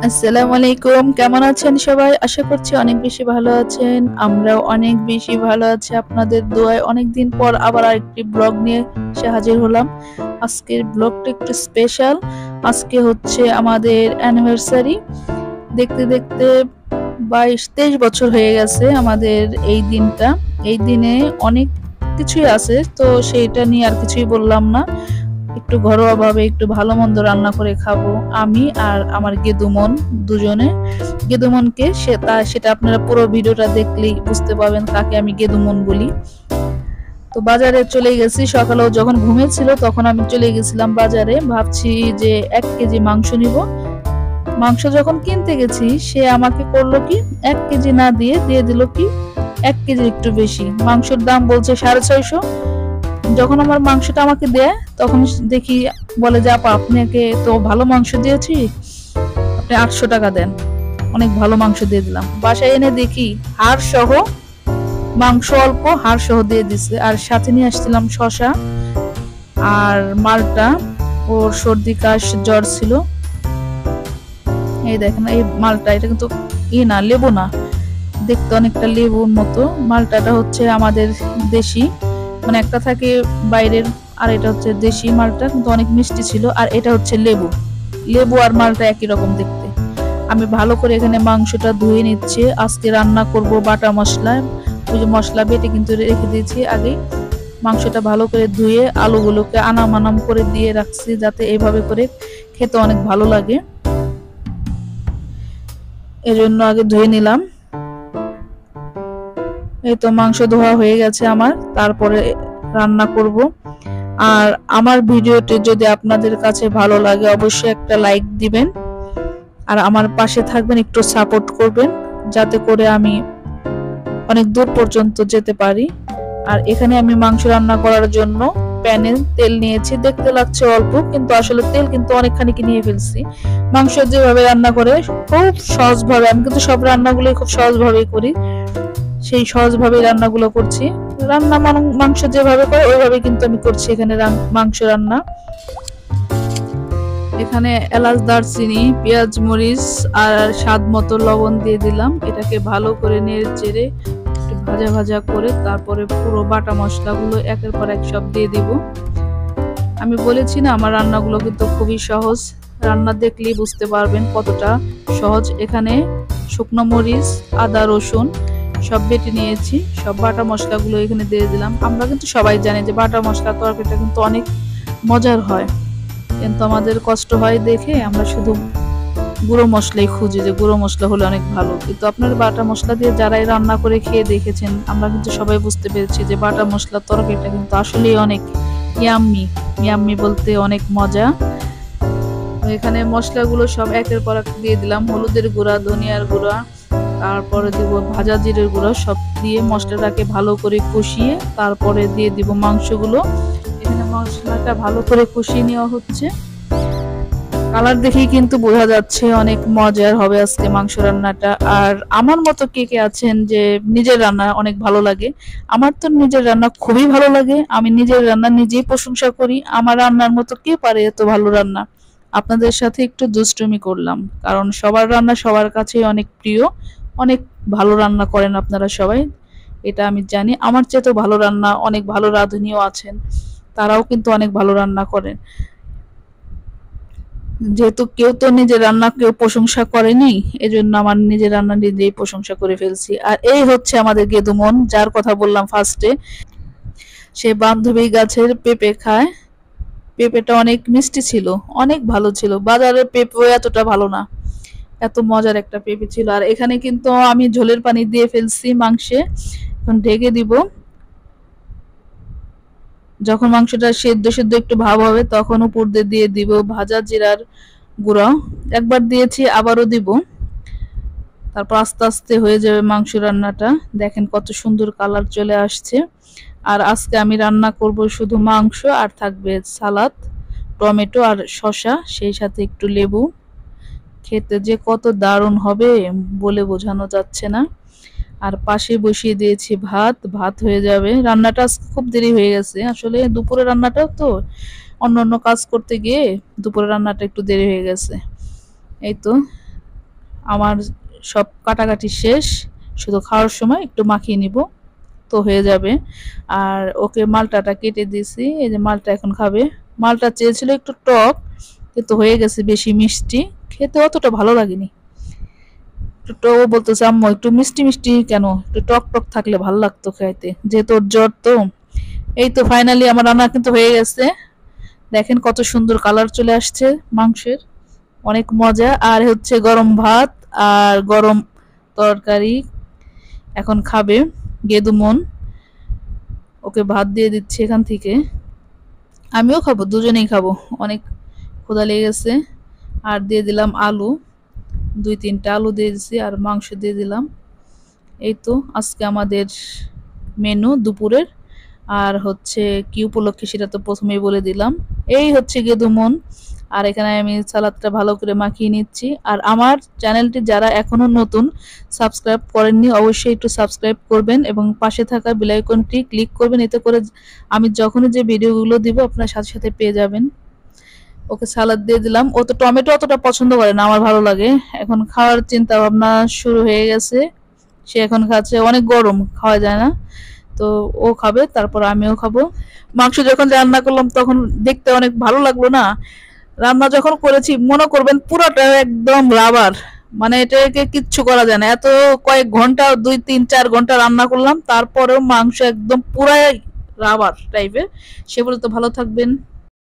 আসসালামু আলাইকুম, কেমন আছেন সবাই? আশা করছি অনেক বেশি ভালো আছেন। আমরাও অনেক বেশি ভালো আছি আপনাদের দোয়ায়। অনেকদিন পর আবার আরেকটি ব্লগ নিয়ে এসে হাজির হলাম। আজকের ব্লগটা একটু স্পেশাল। আজকে হচ্ছে আমাদের অ্যানিভার্সারি। দেখতে দেখতে 22-23 বছর হয়ে গেছে আমাদের এই দিনটা। এই দিনে অনেক কিছুই আছে, তো সেইটা নিয়ে আর কিছুই বললাম না। একটু ঘরোয়াভাবে একটু ভালো মন্দ রান্না করে খাবো আমি আর আমার গেদুমন দুজনে। গেদুমনকে সেটা আপনারা পুরো ভিডিওটা দেখলেই বুঝতে পারবেন কাকে আমি গেদুমন বলি। তো বাজারে চলে গেছি, সকালেও যখন ঘুমিয়েছিল তখন আমি চলে গেছিলাম বাজারে, ভাবছি যে 1 কেজি মাংস নিব। মাংস যখন কিনতে গেছি সে আমাকে করলো কি, 1 কেজি না দিয়ে দিয়ে দিল কি 1 কেজির একটু বেশি। মাংসের দাম বলছে 650। যখন আমার মাংসটা আমাকে দেয় তখন দেখি, বলে যে আপা আপনাকে তো ভালো মাংস দিয়েছি, আপনি 800 টাকা দেন। অনেক ভালো মাংস দিয়ে দিলাম। বাসায় এনে দেখি হাড় সহ, মাংস অল্প হাড় সহ দিয়ে দিছে। আর সাথে নিয়ে আসছিলাম শশা আর মালটা। ওর সর্দি কাশ জ্বর ছিল। এই দেখেন এই মালটা, এটা কিন্তু না লেবু না, দেখতে অনেকটা লেবুর মতো। মালটাটা হচ্ছে আমাদের দেশি, মানে একটা থাকে বাইরের, আর এটা হচ্ছে দেশি মালটা, কিন্তু অনেক মিষ্টি ছিল। আর এটা হচ্ছে লেবু। লেবু আর মালটা একই রকম দেখতে। আমি ভালো করে এখানে মাংসটা ধুয়ে নিচ্ছি। আজকে রান্না করব বাটা মশলায়। ওই যে মশলা বেটে কিন্তু রেখে দিয়েছি আগেই। মাংসটা ভালো করে ধুয়ে আলুগুলোকে আনাম আনাম করে দিয়ে রাখছি, যাতে এইভাবে করে খেতে অনেক ভালো লাগে। এজন্য আগে ধুয়ে নিলাম। এই তো মাংস ধোয়া হয়ে গেছে আমার, তারপরে রান্না করব। আর আমার ভিডিওটি যদি আপনাদের কাছে ভালো লাগে অবশ্যই একটা লাইক দিবেন, আর আমার পাশে থাকবেন, একটু সাপোর্ট করবেন, যাতে করে আমি অনেক দূর পর্যন্ত যেতে পারি। আর এখানে আমি মাংস রান্না করার জন্য প্যানে তেল নিয়েছি। দেখতে লাগছে অল্প, কিন্তু আসলে তেল কিন্তু অনেকখানি নিয়ে ফেলছি। মাংস যেভাবে রান্না করে খুব সহজভাবে, আমি কিন্তু সব রান্নাগুলোই খুব সহজভাবেই করি, সেই সহজভাবে রান্নাগুলো করছি। রান্না মাংস যেভাবে করে ওইভাবে কিন্তু আমি করছি এখানে মাংস রান্না। এখানে এলাচ দারচিনি পেঁয়াজ মরিচ আর স্বাদ মতো লবণ দিয়ে দিলাম। এটাকে ভালো করে নেড়ে চেড়ে একটু ভাজা ভাজা করে তারপরে পুরো বাটা মশলাগুলো একের পর এক সব দিয়ে দিব। আমি বলেছি না আমার রান্নাগুলো কিন্তু খুবই সহজ, রান্না দেখলেই বুঝতে পারবেন কতটা সহজ। এখানে শুকনো মরিচ আদা রসুন সব বেটে নিয়েছি, সব বাটা মশলাগুলো এখানে দিয়ে দিলাম। আমরা কিন্তু সবাই জানি যে বাটা মশলা তরকারিটা কিন্তু অনেক মজার হয়, কিন্তু আমাদের কষ্ট হয় দেখে আমরা শুধু গুঁড়ো মশলাই খুঁজি, যে গুঁড়ো মশলা হলে অনেক ভালো। কিন্তু আপনার বাটা মশলা দিয়ে যারাই রান্না করে খেয়ে দেখেছেন, আমরা কিন্তু সবাই বুঝতে পেরেছি যে বাটা মশলা তরকারিটা কিন্তু আসলেই অনেক ইয়াম্মি। ইয়াম্মি বলতে অনেক মজা। এখানে মশলাগুলো সব একের পর এক দিয়ে দিলাম। হলুদের গুঁড়া, ধনিয়ার গুঁড়া, তারপরে দিব ভাজা জিরের গুঁড়া, সব দিয়ে মশলাটাকে ভালো করে কষিয়ে তারপরে দিয়ে দিব মাংসগুলো। এখানে মশলাটা ভালো করে কষিয়ে নেওয়া হচ্ছে। কালার দেখেই কিন্তু বোঝা যাচ্ছে অনেক মজার হবে আজকে মাংস রান্নাটা। আর আমার মতো কে কে আছেন যে নিজের রান্না অনেক ভালো লাগে? আমার তো নিজের রান্না খুবই ভালো লাগে, আমি নিজের রান্না নিজেই প্রশংসা করি। আমার রান্নার মতো কে পারে এত ভালো রান্না? আপনাদের সাথে একটু দুষ্টুমি করলাম, কারণ সবার রান্না সবার কাছেই অনেক প্রিয়। অনেক ভালো রান্না করেন আপনারা সবাই, এটা আমি জানি। আমার চেয়ে তো ভালো রান্না অনেক ভালো রাঁধুনিও আছেন, তারাও কিন্তু অনেক ভালো রান্না করেন। যেহেতু কেউ তো নিজের রান্না কেউ প্রশংসা করেনি, এজন্য আমার নিজের রান্না নিজেই প্রশংসা করে ফেলছি। আর এই হচ্ছে আমাদের গেদুমন, যার কথা বললাম ফার্স্টে। সে বান্ধবী গাছের পেঁপে খায়। পেঁপেটা অনেক মিষ্টি ছিল, অনেক ভালো ছিল। বাজারের পেঁপেও এতটা ভালো না, এত মজার একটা পেঁপে ছিল। আর এখানে কিন্তু আমি ঝোলের পানি দিয়ে ফেলছি মাংসে, এখন ঢেকে দিব। যখন মাংসটা সেদ্ধ সেদ্ধ একটু ভাব হবে তখন উপর দিয়ে দিব ভাজা জিরার গুঁড়া। একবার দিয়েছি, আবারও দিব। তারপর আস্তে আস্তে হয়ে যাবে মাংস রান্নাটা। দেখেন কত সুন্দর কালার চলে আসছে। আর আজকে আমি রান্না করব শুধু মাংস, আর থাকবে সালাদ, টমেটো আর শসা, সেই সাথে একটু লেবু। খেতে যে কত দারুণ হবে বলে বোঝানো যাচ্ছে না। আর পাশে বসিয়ে দিয়েছি ভাত, ভাত হয়ে যাবে। রান্নাটা আজকে খুব দেরি হয়ে গেছে, আসলে দুপুরে রান্নাটাও তো অন্য অন্য কাজ করতে গিয়ে দুপুরে রান্নাটা একটু দেরি হয়ে গেছে। এই তো আমার সব কাটাকাটি শেষ, শুধু খাওয়ার সময় একটু মাখিয়ে নিব, তো হয়ে যাবে। আর ওকে মালটাটা কেটে দিয়েছি, এই যে মালটা এখন খাবে। মালটা চেয়েছিল একটু টক, কিন্তু হয়ে গেছে বেশি মিষ্টি, খেতে অতটা ভালো লাগেনি। একটু ও বলতেছে আম্মু একটু মিষ্টি মিষ্টি কেন, একটু টক টক থাকলে ভালো লাগতো খাইতে, যেহেতু ওর জ্বর তো। এই তো ফাইনালি আমার রান্না কিন্তু হয়ে গেছে। দেখেন কত সুন্দর কালার চলে আসছে মাংসের, অনেক মজা। আর হচ্ছে গরম ভাত আর গরম তরকারি এখন খাবে গেদু মন। ওকে ভাত দিয়ে দিচ্ছি এখান থেকে, আমিও খাবো, দুজনেই খাবো, অনেক ক্ষুধা লেগে গেছে। আর দিয়ে দিলাম আলু, 2-3টা আলু দিয়ে দিছি, আর মাংস দিয়ে দিলাম। এই তো আজকে আমাদের মেনু দুপুরের। আর হচ্ছে কি উপলক্ষে সেটা তো প্রথমেই বলে দিলাম। এই হচ্ছে গেদুমন। আর এখানে আমি সালাদটা ভালো করে মাখিয়ে নিচ্ছি। আর আমার চ্যানেলটি যারা এখনো নতুন সাবস্ক্রাইব করেননি, অবশ্যই একটু সাবস্ক্রাইব করবেন এবং পাশে থাকা বেল আইকনটি ক্লিক করবেন, এতে করে আমি যখনই যে ভিডিওগুলো দিব আপনার সাথে সাথে পেয়ে যাবেন। ওকে সালাদ দিয়ে দিলাম, ও তো টমেটো অতটা পছন্দ করে না, আমার ভালো লাগে। এখন খাওয়ার চিন্তা ভাবনা শুরু হয়ে গেছে, সে এখন খাচ্ছে, অনেক গরম খাওয়া যায় না, তো ও খাবে, তারপর আমিও খাবো। মাংস যখন রান্না করলাম তখন দেখতে অনেক ভালো লাগলো না, রান্না যখন করেছি মনে করবেন পুরোটা একদম রাবার, মানে এটাকে কিচ্ছু করা যায় না। এত কয়েক ঘন্টা, 2-3-4 ঘন্টা রান্না করলাম, তারপরেও মাংস একদম পুরাই রাবার টাইপের। সে বলে তো ভালো থাকবেন।